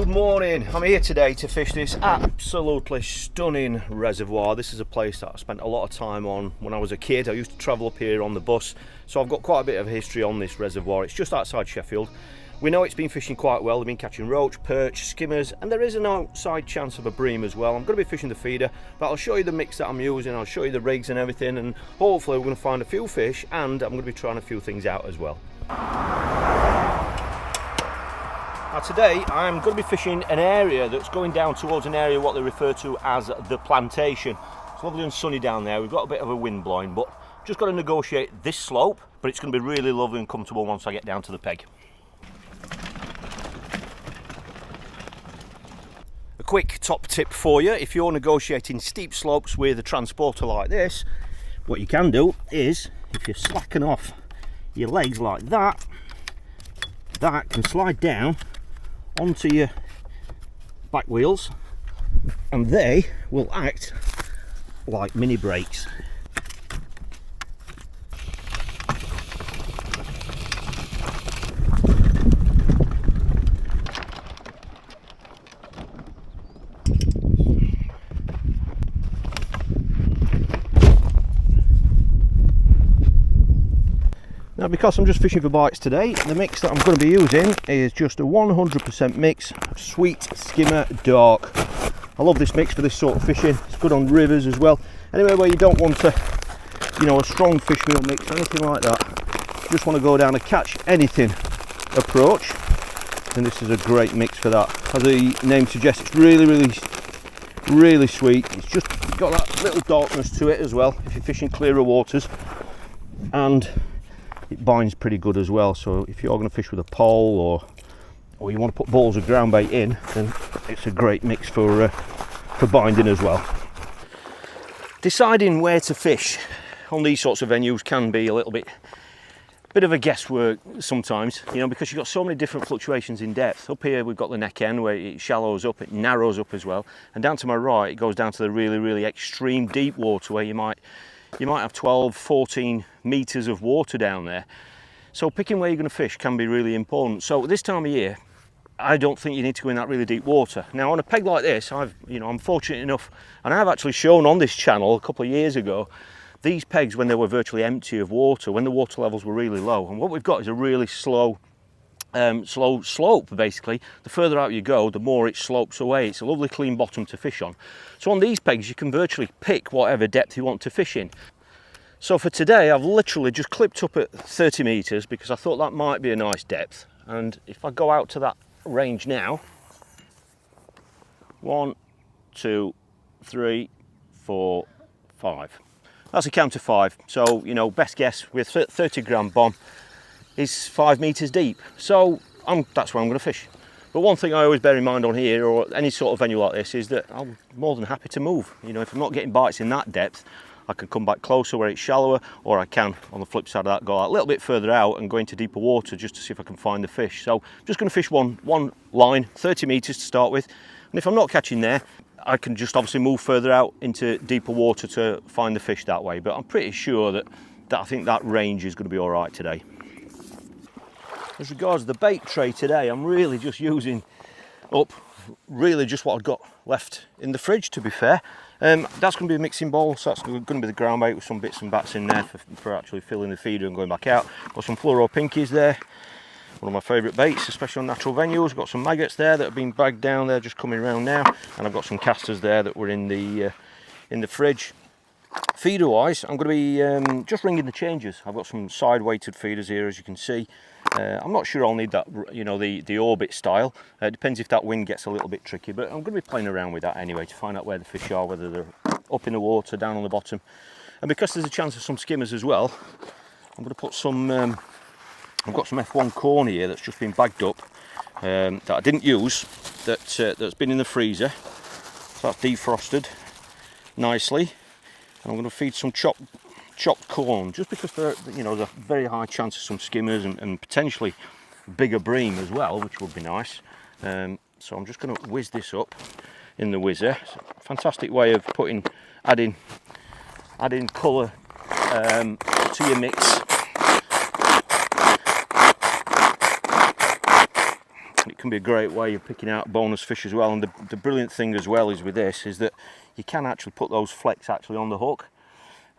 Good morning. I'm here today to fish this absolutely stunning reservoir. This is a place that I spent a lot of time on when I was a kid. I used to travel up here on the bus, so I've got quite a bit of history on this reservoir. It's just outside Sheffield. We know it's been fishing quite well. They've been catching roach, perch, skimmers, and there is an outside chance of a bream as well. I'm going to be fishing the feeder, but I'll show you the mix that I'm using. I'll show you the rigs and everything, and hopefully we're going to find a few fish, and I'm going to be trying a few things out as well. Now today I'm going to be fishing an area that's going down towards an area what they refer to as the plantation. It's lovely and sunny down there. We've got a bit of a wind blowing, but just got to negotiate this slope, but it's going to be really lovely and comfortable once I get down to the peg. A quick top tip for you: if you're negotiating steep slopes with a transporter like this, what you can do is, if you slacken off your legs like that, that can slide down onto your back wheels and they will act like mini brakes. Now, because I'm just fishing for bites today, the mix that I'm going to be using is just a 100% mix of sweet skimmer dark. I love this mix for this sort of fishing. It's good on rivers as well. Anywhere where you don't want a strong fish meal mix or anything like that, you just want to go down a catch anything approach, and this is a great mix for that. As the name suggests, it's really sweet. It's just got that little darkness to it as well if you're fishing clearer waters, and it binds pretty good as well. So if you're going to fish with a pole or you want to put balls of ground bait in, then it's a great mix for binding as well. Deciding where to fish on these sorts of venues can be a little bit of a guesswork sometimes, because you've got so many different fluctuations in depth. Up here we've got the neck end where it shallows up, it narrows up as well, and down to my right it goes down to the really extreme deep water where you might have 12, 14 meters of water down there. So picking where you're going to fish can be really important. So this time of year, I don't think you need to go in that really deep water. Now on a peg like this, I'm fortunate enough, and I've actually shown on this channel a couple of years ago, these pegs when they were virtually empty of water, when the water levels were really low. And what we've got is a really slow slope. Basically, the further out you go, the more it slopes away. It's a lovely clean bottom to fish on. So on these pegs you can virtually pick whatever depth you want to fish in. So for today I've literally just clipped up at 30 meters because I thought that might be a nice depth. And if I go out to that range now, 1, 2, 3, 4, 5. That's a count of 5. So best guess with 30 gram bomb is 5 meters deep. So that's where I'm going to fish. But one thing I always bear in mind on here, or any sort of venue like this, is that I'm more than happy to move. If I'm not getting bites in that depth, I can come back closer where it's shallower, or I can, on the flip side of that, go out a little bit further out and go into deeper water just to see if I can find the fish. So I'm just going to fish one line, 30 meters to start with. And if I'm not catching there, I can just obviously move further out into deeper water to find the fish that way. But I'm pretty sure that I think that range is going to be all right today. As regards to the bait tray today, I'm really just using up just what I've got left in the fridge, to be fair. That's going to be a mixing bowl, so that's going to be the ground bait with some bits and bats in there for actually filling the feeder and going back out. Got some fluoro pinkies there, one of my favourite baits, especially on natural venues. Got some maggots there that have been bagged down there, just coming around now, and I've got some casters there that were in the fridge. Feeder wise, I'm going to be just ringing the changes. I've got some side weighted feeders here, as you can see. I'm not sure I'll need that, the orbit style. It depends if that wind gets a little bit tricky, but I'm going to be playing around with that anyway to find out where the fish are, whether they're up in the water, down on the bottom. And because there's a chance of some skimmers as well, I'm going to put some, I've got some F1 corn here that's just been bagged up, that I didn't use, that's been in the freezer. So that's defrosted nicely. And I'm going to feed some chopped corn, just because there's a very high chance of some skimmers and potentially bigger bream as well, which would be nice. So I'm just going to whiz this up in the whizzer. It's a fantastic way of adding colour to your mix. can be a great way of picking out bonus fish as well. And the brilliant thing as well is with this is that you can actually put those flecks actually on the hook.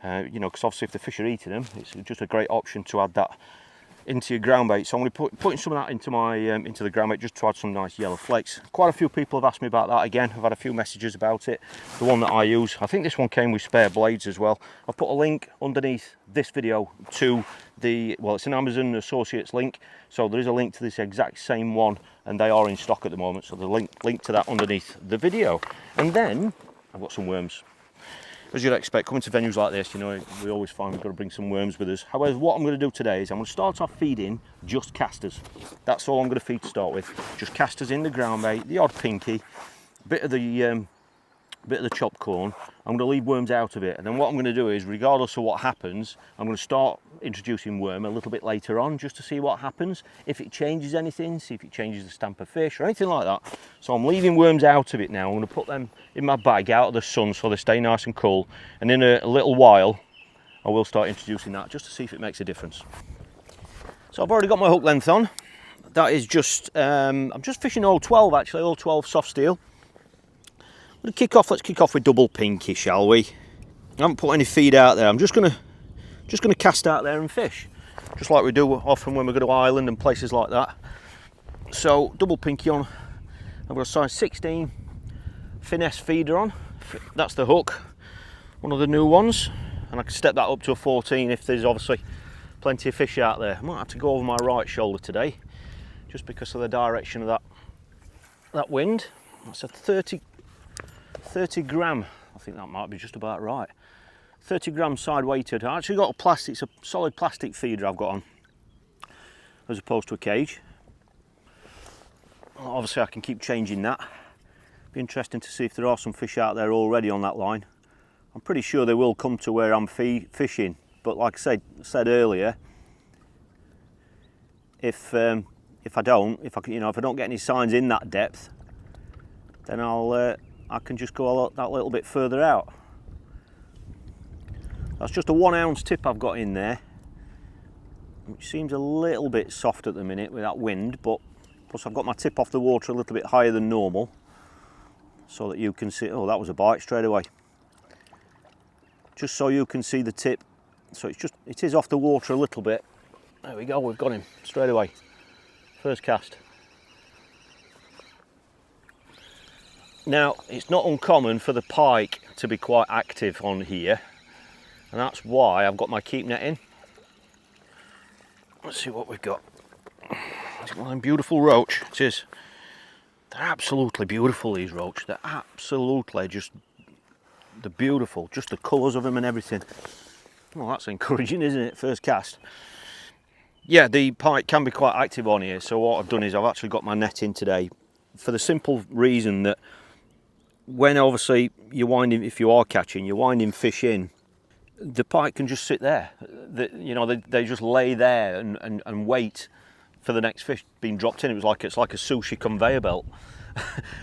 You know, because obviously if the fish are eating them, it's just a great option to add that into your ground bait. So I'm going to be putting some of that into my into the ground bait just to add some nice yellow flakes. Quite a few people have asked me about that again. I've had a few messages about it. The one that I use, I think this one came with spare blades as well. I've put a link underneath this video to the, well, it's an Amazon Associates link, so there is a link to this exact same one, and they are in stock at the moment, so the link to that underneath the video. And then I've got some worms. As you'd expect, coming to venues like this, you know, we always find we've got to bring some worms with us. However, what I'm going to do today is I'm going to start off feeding just casters. That's all I'm going to feed to start with. Just casters in the ground bait, the odd pinky, bit of the chopped corn. I'm going to leave worms out of it, and then what I'm going to do is, regardless of what happens, I'm going to start introducing worm a little bit later on, just to see what happens, if it changes anything, see if it changes the stamp of fish or anything like that. So I'm leaving worms out of it now. I'm going to put them in my bag out of the sun so they stay nice and cool, and in a little while I will start introducing that just to see if it makes a difference. So I've already got my hook length on. That is just I'm just fishing all 12 actually, all 12 soft steel. Let's kick off with double pinky, shall we? I haven't put any feed out there. I'm just gonna cast out there and fish, just like we do often when we go to Ireland and places like that. So double pinky on. I've got a size 16 finesse feeder on. That's the hook, one of the new ones, and I can step that up to a 14 if there's obviously plenty of fish out there. I might have to go over my right shoulder today, just because of the direction of that wind. That's a 30 gram, I think that might be just about right. 30 gram side weighted. I actually got a plastic, it's a solid plastic feeder I've got on, as opposed to a cage. Obviously I can keep changing that. Be interesting to see if there are some fish out there already on that line. I'm pretty sure they will come to where I'm fishing, but like I said earlier, if I don't get any signs in that depth, then I can just go that little bit further out. That's just a 1 ounce tip I've got in there, which seems a little bit soft at the minute with that wind, but plus I've got my tip off the water a little bit higher than normal, so that you can see. Oh, that was a bite straight away. Just so you can see the tip. So it is off the water a little bit. There we go, we've got him straight away. First cast. Now, it's not uncommon for the pike to be quite active on here, and that's why I've got my keep net in. Let's see what we've got. It's one of them beautiful roach. It is. They're absolutely beautiful, these roach. They're absolutely they're beautiful. Just the colours of them and everything. Well, that's encouraging, isn't it? First cast. Yeah, the pike can be quite active on here, so what I've done is I've actually got my net in today, for the simple reason that when obviously you're winding, if you are catching, you're winding fish in, the pike can just sit there. They just lay there and wait for the next fish being dropped in. It's like a sushi conveyor belt.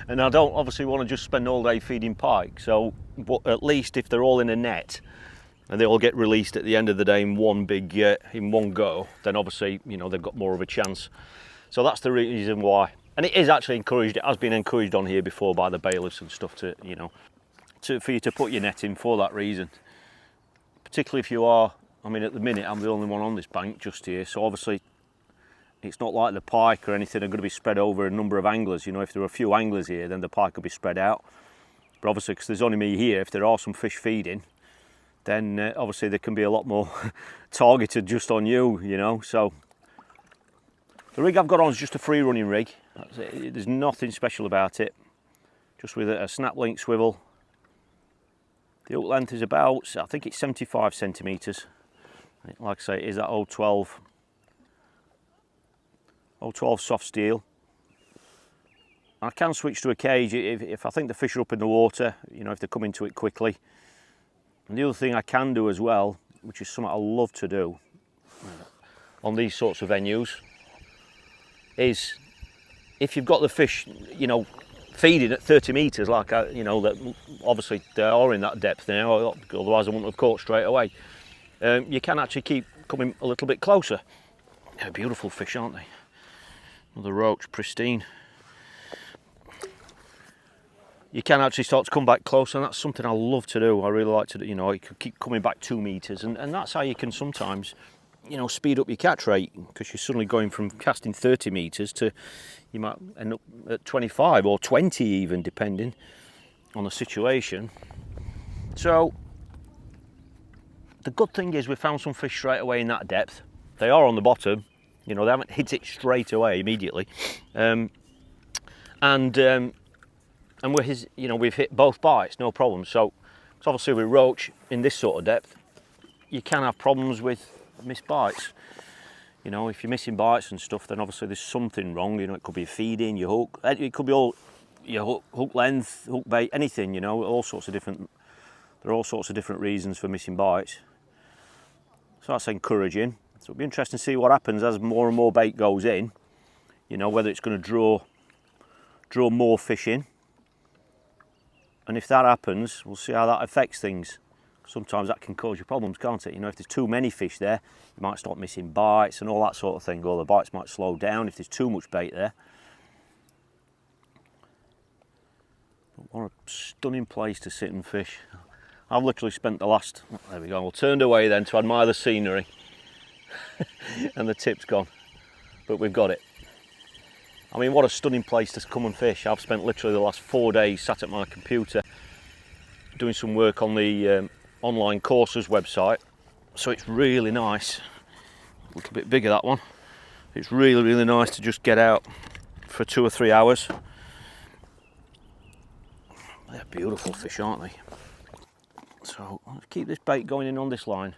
And I don't obviously want to just spend all day feeding pike, so but at least if they're all in a net and they all get released at the end of the day in one go, then obviously they've got more of a chance. So that's the reason why. And it is actually encouraged. It has been encouraged on here before by the bailiffs and stuff for you to put your net in for that reason. Particularly if you are, I mean, at the minute I'm the only one on this bank just here, so obviously it's not like the pike or anything are going to be spread over a number of anglers. If there are a few anglers here, then the pike will be spread out. But obviously, because there's only me here, if there are some fish feeding, then obviously they can be a lot more targeted just on you, So the rig I've got on is just a free running rig. There's nothing special about it, just with a snap link swivel. The hook length is about, I think it's 75 centimetres. Like I say, it is that old 12 soft steel. I can switch to a cage if I think the fish are up in the water, if they come into it quickly. And the other thing I can do as well, which is something I love to do on these sorts of venues, is if you've got the fish, feeding at 30 metres, like that obviously they are in that depth now, otherwise I wouldn't have caught straight away. You can actually keep coming a little bit closer. They're beautiful fish, aren't they? Another roach, pristine. you can actually start to come back closer, and that's something I love to do. I really like to do, you know, you can keep coming back 2 meters, and that's how you can sometimes, you know, speed up your catch rate, because you're suddenly going from casting 30 meters to, you might end up at 25 or 20 even, depending on the situation. So the good thing is we found some fish straight away in that depth. They are on the bottom, you know, they haven't hit it straight away immediately, and you know, we've hit both bites, no problem. So obviously with roach in this sort of depth, you can have problems with missed bites. You know, if you're missing bites and stuff, then obviously there's something wrong. You know, it could be feeding, your hook, it could be all your hook length, hook bait, anything. You know, all sorts of different. There are all sorts of different reasons for missing bites. So that's encouraging. So it'll be interesting to see what happens as more and more bait goes in. You know, whether it's going to draw more fish in. And if that happens, we'll see how that affects things. Sometimes that can cause you problems, can't it? You know, if there's too many fish there, you might start missing bites and all that sort of thing, or the bites might slow down if there's too much bait there. But what a stunning place to sit and fish. I've literally spent the last, there we go, I turned away then to admire the scenery. And the tip's gone, but we've got it. I mean, what a stunning place to come and fish. I've spent literally the last 4 days sat at my computer doing some work on the online courses website, so it's really nice. A little bit bigger, that one. It's really nice to just get out for 2 or 3 hours. They're beautiful fish, aren't they? So let's keep this bait going in on this line.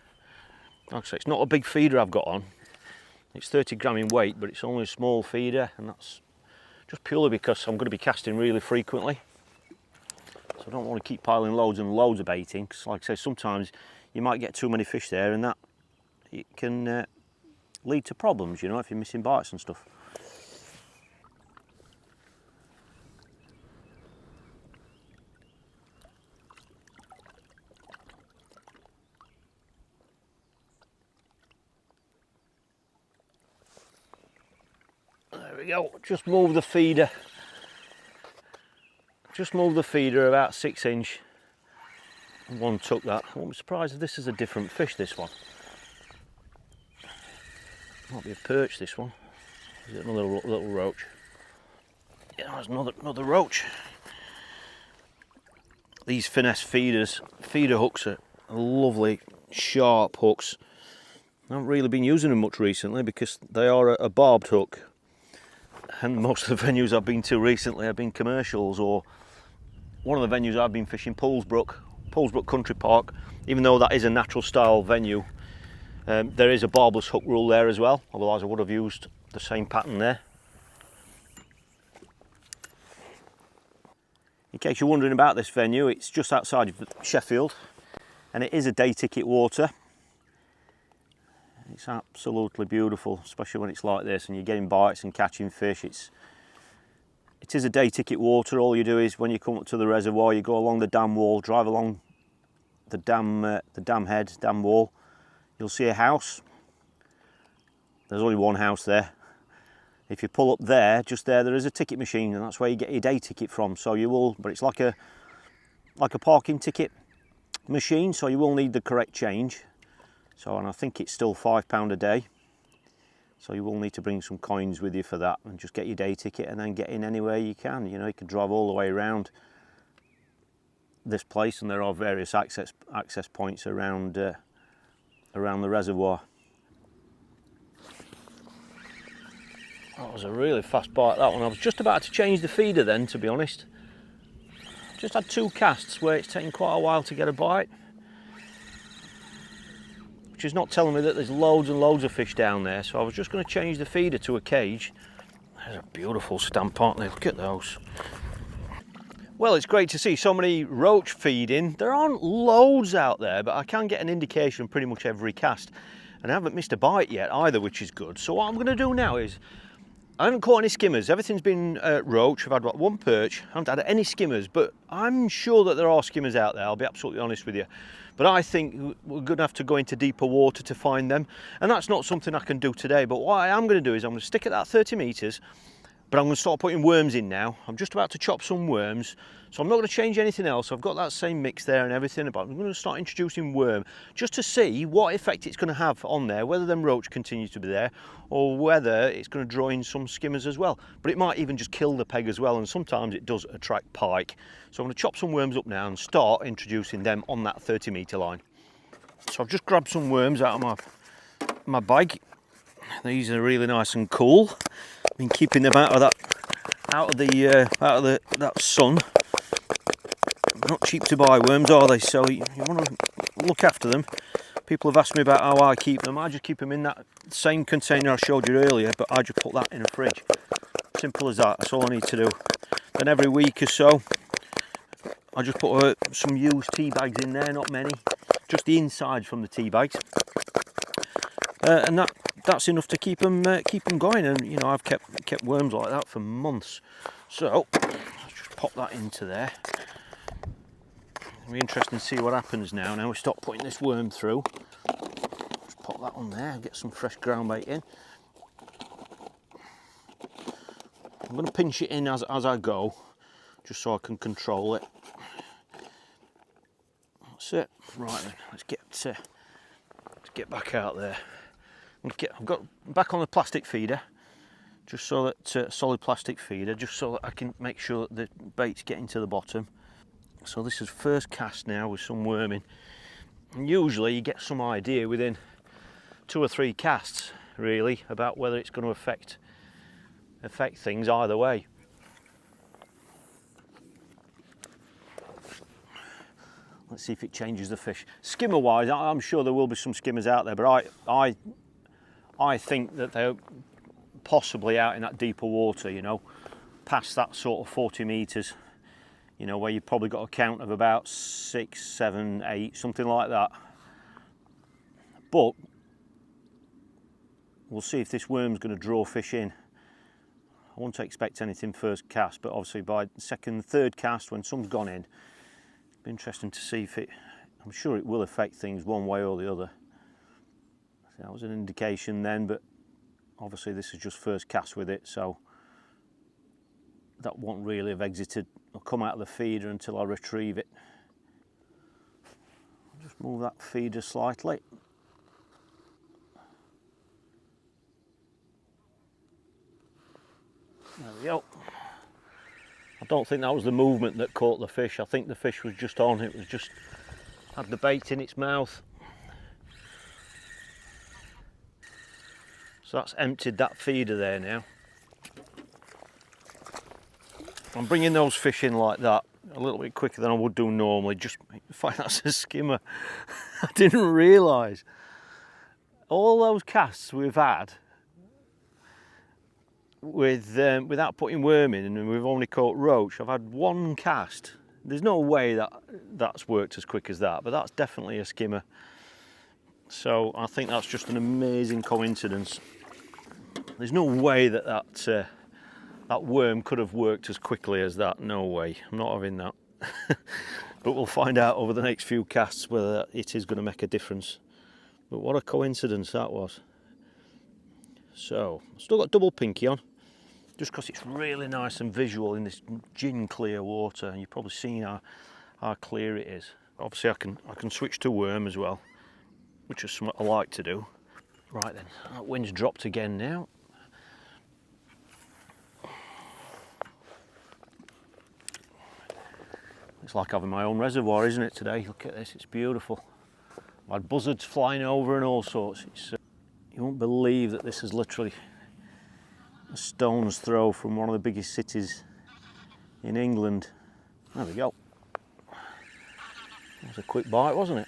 Like I say, it's not a big feeder I've got on. It's 30 gram in weight, but it's only a small feeder, and that's just purely because I'm going to be casting really frequently. So I don't want to keep piling loads and loads of bait in, because like I say, sometimes you might get too many fish there, and that it can lead to problems, you know, if you're missing bites and stuff. There we go, just move the feeder. Just move the feeder about 6 inch. One took that. I won't be surprised if this is a different fish, this one. Might be a perch, this one. Is it another little roach? Yeah, there's another roach. These finesse feeder hooks are lovely, sharp hooks. I haven't really been using them much recently because they are a barbed hook. And most of the venues I've been to recently have been commercials, or one of the venues I've been fishing, Poolsbrook Country Park. Even though that is a natural style venue, there is a barbless hook rule there as well, otherwise I would have used the same pattern there. In case you're wondering about this venue, it's just outside of Sheffield, and it is a day ticket water. It's absolutely beautiful, especially when it's like this and you're getting bites and catching fish. It is a day ticket water. All you do is when you come up to the reservoir, you go along the dam wall, drive along the dam head, dam wall. You'll see a house. There's only one house there. If you pull up there, just there is a ticket machine, and that's where you get your day ticket from. So you will, but it's like a parking ticket machine, so you will need the correct change. So, and I think it's still £5 a day. So you will need to bring some coins with you for that, and just get your day ticket and then get in anywhere you can. You know, you can drive all the way around this place, and there are various access points around the reservoir. That was a really fast bite, that one. I was just about to change the feeder then, to be honest. Just had 2 casts where it's taken quite a while to get a bite, which is not telling me that there's loads and loads of fish down there. So I was just going to change the feeder to a cage. There's a beautiful stamp, aren't they? Look at those. Well, it's great to see so many roach feeding. There aren't loads out there, but I can get an indication pretty much every cast. And I haven't missed a bite yet either, which is good. So what I'm going to do now is, I haven't caught any skimmers. Everything's been roach. I've had what, 1 perch. I haven't had any skimmers, but I'm sure that there are skimmers out there. I'll be absolutely honest with you. But I think we're going to have to go into deeper water to find them. And that's not something I can do today. But what I am going to do is I'm going to stick at that 30 metres. But I'm going to start putting worms in now. I'm just about to chop some worms, so I'm not going to change anything else. I've got that same mix there and everything, but I'm going to start introducing worm just to see what effect it's going to have on there, whether them roach continue to be there or whether it's going to draw in some skimmers as well. But it might even just kill the peg as well, and sometimes it does attract pike. So I'm going to chop some worms up now and start introducing them on that 30-metre line. So I've just grabbed some worms out of my bag. These are really nice and cool. I've been keeping them out of that sun. Not cheap to buy worms, are they? So you want to look after them. People have asked me about how I keep them. I just keep them in that same container I showed you earlier, but I just put that in a fridge. Simple as that. That's all I need to do. Then every week or so, I just put some used tea bags in there. Not many, just the insides from the tea bags, and that's enough to keep them going. And you know, I've kept worms like that for months. So let's just pop that into there. It'll be interesting to see what happens now. Now we stop putting this worm through. Just pop that on there. Get some fresh ground bait in. I'm going to pinch it in as I go, just so I can control it. That's it. Right then, let's get back out there. I've got back on the plastic feeder, just so that solid plastic feeder, just so that I can make sure that the bait's getting to the bottom. So this is first cast now with some worming, and usually you get some idea within 2 or 3 casts, really, about whether it's going to affect things either way. Let's see if it changes the fish. Skimmer wise, I'm sure there will be some skimmers out there, but I think that they're possibly out in that deeper water, you know, past that sort of 40 metres, you know, where you've probably got a count of about 6, 7, 8, something like that. But we'll see if this worm's going to draw fish in. I won't expect anything first cast, but obviously by second, third cast, when some's gone in, it'll be interesting to see if I'm sure it will affect things one way or the other. That was an indication then, but obviously this is just first cast with it, so that won't really have exited or come out of the feeder until I retrieve it. I'll just move that feeder slightly. There we go. I don't think that was the movement that caught the fish. I think the fish was just on. It was just had the bait in its mouth. So that's emptied that feeder there now. I'm bringing those fish in like that a little bit quicker than I would do normally. Just find that's a skimmer. I didn't realise. All those casts we've had without putting worm in, and we've only caught roach. I've had one cast. There's no way that's worked as quick as that, but that's definitely a skimmer. So I think that's just an amazing coincidence. There's no way that worm could have worked as quickly as that. No way. I'm not having that. But we'll find out over the next few casts whether it is going to make a difference. But what a coincidence that was. So, I've still got double pinky on, just because it's really nice and visual in this gin clear water, and you've probably seen how clear it is. Obviously I can switch to worm as well, which is something I like to do. Right then, that wind's dropped again now. It's like having my own reservoir, isn't it, today? Look at this, it's beautiful. I've had buzzards flying over and all sorts. You won't believe that this is literally a stone's throw from one of the biggest cities in England. There we go. That was a quick bite, wasn't it?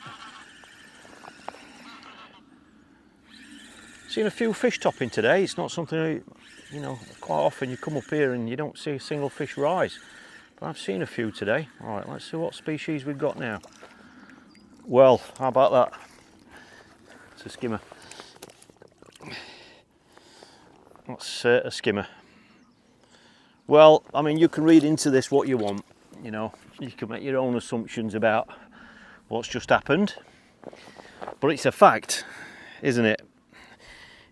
Seen a few fish topping today. It's not something, you know, quite often you come up here and you don't see a single fish rise. But I've seen a few today. All right, let's see what species we've got now. Well, how about that? It's a skimmer. That's a skimmer. Well, I mean, you can read into this what you want, you know. You can make your own assumptions about what's just happened. But it's a fact, isn't it?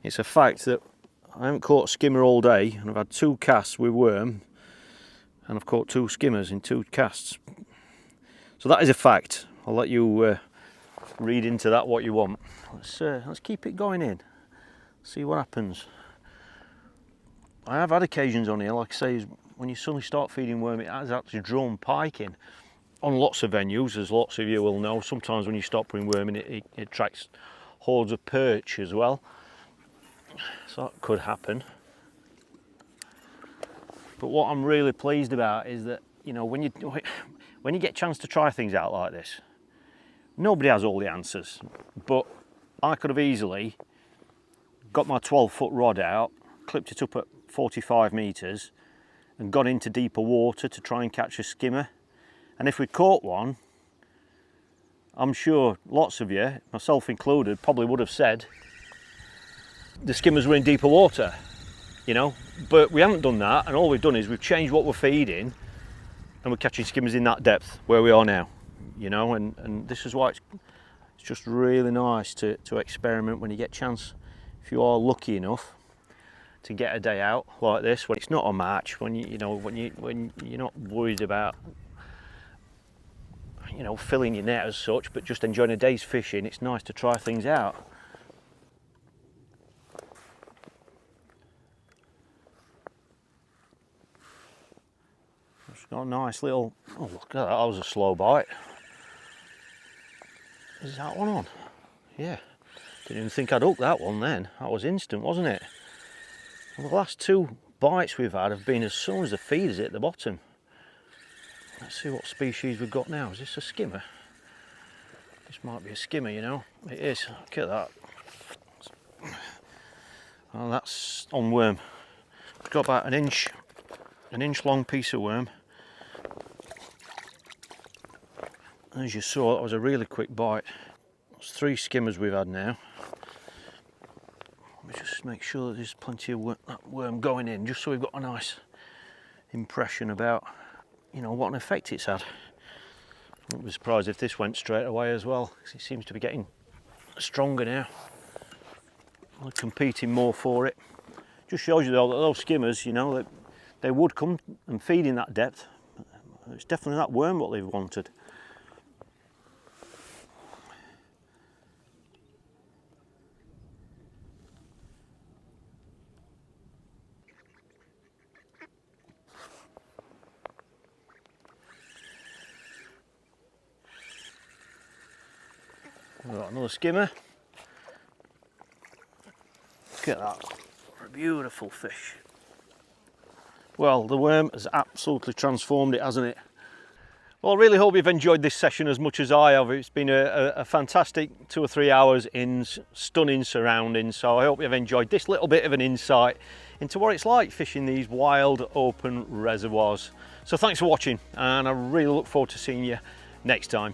It's a fact that I haven't caught a skimmer all day, and I've had 2 casts with worm, and I've caught 2 skimmers in 2 casts. So that is a fact. I'll let you read into that what you want. Let's keep it going in, see what happens. I have had occasions on here, like I say, when you suddenly start feeding worm, it has actually drawn pike in. On lots of venues, as lots of you will know, sometimes when you stop putting worm in, it attracts hordes of perch as well. So that could happen. But what I'm really pleased about is that, you know, when you get a chance to try things out like this, nobody has all the answers. But I could have easily got my 12-foot rod out, clipped it up at 45 metres and got into deeper water to try and catch a skimmer. And if we caught one, I'm sure lots of you, myself included, probably would have said the skimmers were in deeper water, you know. But we haven't done that, and all we've done is we've changed what we're feeding, and we're catching skimmers in that depth where we are now, you know. And this is why it's just really nice to experiment when you get a chance. If you are lucky enough to get a day out like this, when it's not a match, when when you're not worried about, you know, filling your net as such, but just enjoying a day's fishing, it's nice to try things out. It's got a nice little, oh look at that, that was a slow bite. Is that one on? Yeah, didn't even think I'd hook that one then. That was instant, wasn't it? Well, the last 2 bites we've had have been as soon as the feed is at the bottom. Let's see what species we've got now. Is this a skimmer? This might be a skimmer, you know. It is. Look at that. Well, that's on worm. It's got about an inch long piece of worm. As you saw, that was a really quick bite. There's 3 skimmers we've had now. Let me just make sure that there's plenty of that worm going in, just so we've got a nice impression about, you know, what an effect it's had. I wouldn't be surprised if this went straight away as well, because it seems to be getting stronger now. We're competing more for it. Just shows you though that those skimmers, you know, that they would come and feed in that depth. It's definitely that worm what they've wanted. We've got another skimmer. Look at that, what a beautiful fish. Well, the worm has absolutely transformed it, hasn't it? Well, I really hope you've enjoyed this session as much as I have. It's been a fantastic 2 or 3 hours in stunning surroundings, so I hope you've enjoyed this little bit of an insight into what it's like fishing these wild open reservoirs. So thanks for watching, and I really look forward to seeing you next time.